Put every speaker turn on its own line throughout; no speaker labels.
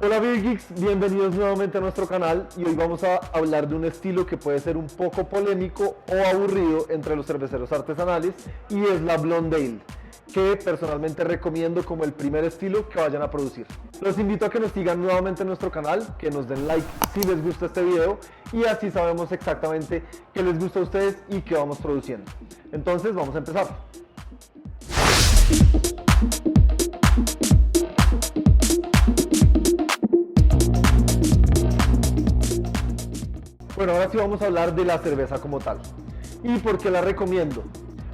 Hola Beer Geeks, bienvenidos nuevamente a nuestro canal y hoy vamos a hablar de un estilo que puede ser un poco polémico o aburrido entre los cerveceros artesanales y es la Blonde Ale, que personalmente recomiendo como el primer estilo que vayan a producir. Los invito a que nos sigan nuevamente en nuestro canal, que nos den like si les gusta este video y así sabemos exactamente qué les gusta a ustedes y qué vamos produciendo. Entonces vamos a empezar. Bueno, ahora sí vamos a hablar de la cerveza como tal. ¿Y por qué la recomiendo?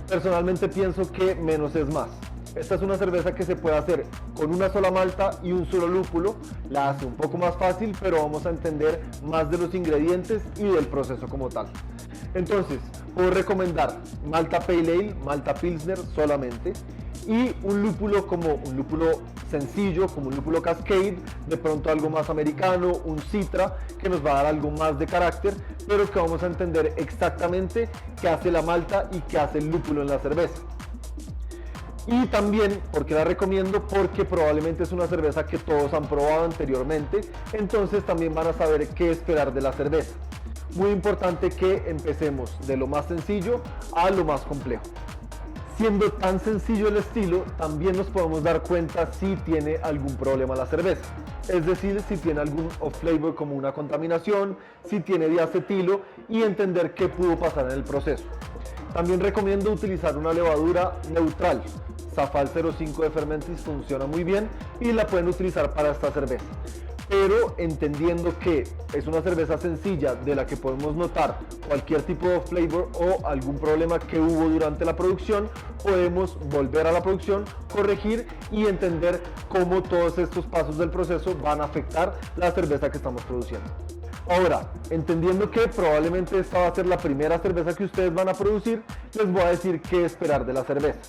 Personalmente pienso que menos es más. Esta es una cerveza que se puede hacer con una sola malta y un solo lúpulo. La hace un poco más fácil, pero vamos a entender más de los ingredientes y del proceso como tal. Entonces, puedo recomendar malta Pale Ale, malta Pilsner solamente, y un lúpulo como un lúpulo sencillo, como un lúpulo Cascade, de pronto algo más americano, un Citra, que nos va a dar algo más de carácter, pero que vamos a entender exactamente qué hace la malta y qué hace el lúpulo en la cerveza. Y también, ¿por qué la recomiendo? Porque probablemente es una cerveza que todos han probado anteriormente, entonces también van a saber qué esperar de la cerveza. Muy importante que empecemos de lo más sencillo a lo más complejo. Siendo tan sencillo el estilo, también nos podemos dar cuenta si tiene algún problema la cerveza. Es decir, si tiene algún off-flavor como una contaminación, si tiene diacetilo y entender qué pudo pasar en el proceso. También recomiendo utilizar una levadura neutral. Zafal 05 de Fermentis funciona muy bien y la pueden utilizar para esta cerveza. Pero entendiendo que es una cerveza sencilla de la que podemos notar cualquier tipo de flavor o algún problema que hubo durante la producción, podemos volver a la producción, corregir y entender cómo todos estos pasos del proceso van a afectar la cerveza que estamos produciendo. Ahora, entendiendo que probablemente esta va a ser la primera cerveza que ustedes van a producir, les voy a decir qué esperar de la cerveza.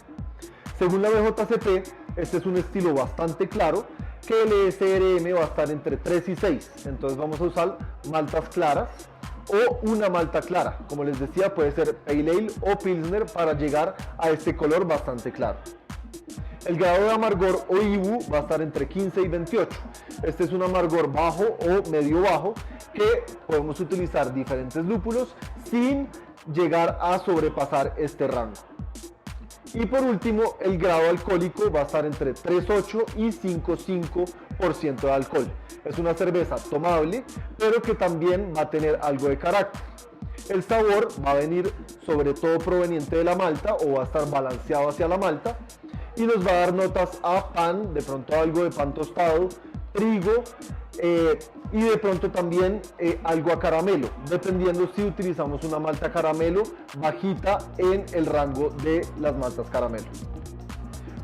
Según la BJCP, este es un estilo bastante claro, que el ESRM va a estar entre 3 y 6, entonces vamos a usar maltas claras o una malta clara, como les decía puede ser Pale Ale o Pilsner para llegar a este color bastante claro. El grado de amargor o IBU va a estar entre 15 y 28, este es un amargor bajo o medio bajo que podemos utilizar diferentes lúpulos sin llegar a sobrepasar este rango. Y por último, el grado alcohólico va a estar entre 3,8 y 5,5% de alcohol. Es una cerveza tomable, pero que también va a tener algo de carácter. El sabor va a venir sobre todo proveniente de la malta o va a estar balanceado hacia la malta y nos va a dar notas a pan, de pronto algo de pan tostado, trigo y de pronto también algo a caramelo, dependiendo si utilizamos una malta caramelo bajita en el rango de las maltas caramelo.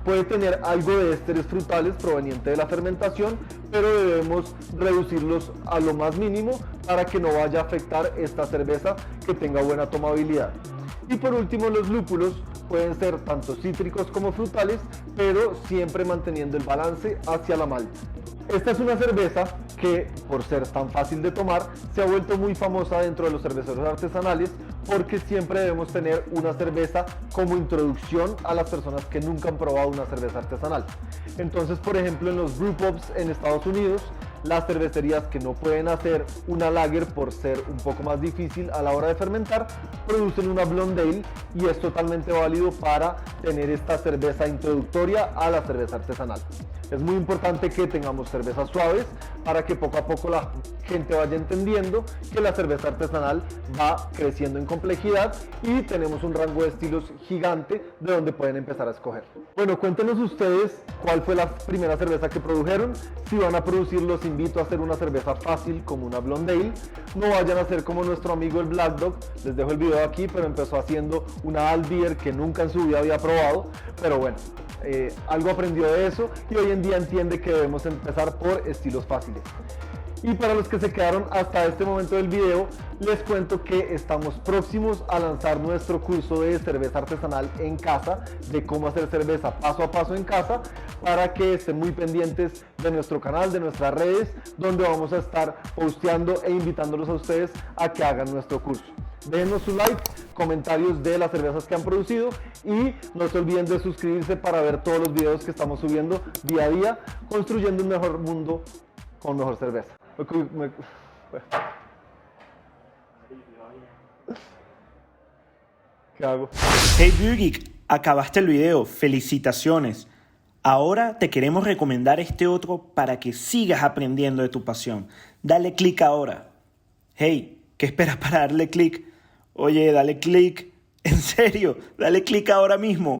Puede tener algo de ésteres frutales proveniente de la fermentación, pero debemos reducirlos a lo más mínimo para que no vaya a afectar esta cerveza que tenga buena tomabilidad. Y por último, los lúpulos pueden ser tanto cítricos como frutales, pero siempre manteniendo el balance hacia la malta. Esta es una cerveza que, por ser tan fácil de tomar, se ha vuelto muy famosa dentro de los cerveceros artesanales porque siempre debemos tener una cerveza como introducción a las personas que nunca han probado una cerveza artesanal. Entonces, por ejemplo, en los brew pubs en Estados Unidos, las cervecerías que no pueden hacer una lager por ser un poco más difícil a la hora de fermentar, producen una Blonde Ale y es totalmente válido para tener esta cerveza introductoria a la cerveza artesanal. Es muy importante que tengamos cervezas suaves para que poco a poco la gente vaya entendiendo que la cerveza artesanal va creciendo en complejidad y tenemos un rango de estilos gigante de donde pueden empezar a escoger. Bueno, cuéntenos ustedes cuál fue la primera cerveza que produjeron. Si van a producir, los invito a hacer una cerveza fácil como una Blonde Ale. No vayan a hacer como nuestro amigo el Black Dog, les dejo el video aquí, pero empezó haciendo una Alt Beer que nunca en su vida había probado, pero bueno. Algo aprendió de eso y hoy en día entiende que debemos empezar por estilos fáciles. Y para los que se quedaron hasta este momento del video, les cuento que estamos próximos a lanzar nuestro curso de cerveza artesanal en casa, de cómo hacer cerveza paso a paso en casa, para que estén muy pendientes de nuestro canal, de nuestras redes, donde vamos a estar posteando e invitándolos a ustedes a que hagan nuestro curso. Déjenos su like, comentarios de las cervezas que han producido y no se olviden de suscribirse para ver todos los videos que estamos subiendo día a día, construyendo un mejor mundo con mejor cerveza. ¿Qué hago?
Hey Birgit, acabaste el video, felicitaciones. Ahora te queremos recomendar este otro para que sigas aprendiendo de tu pasión. Dale click ahora. Hey, ¿qué esperas para darle click? Oye, dale click. En serio, dale click ahora mismo.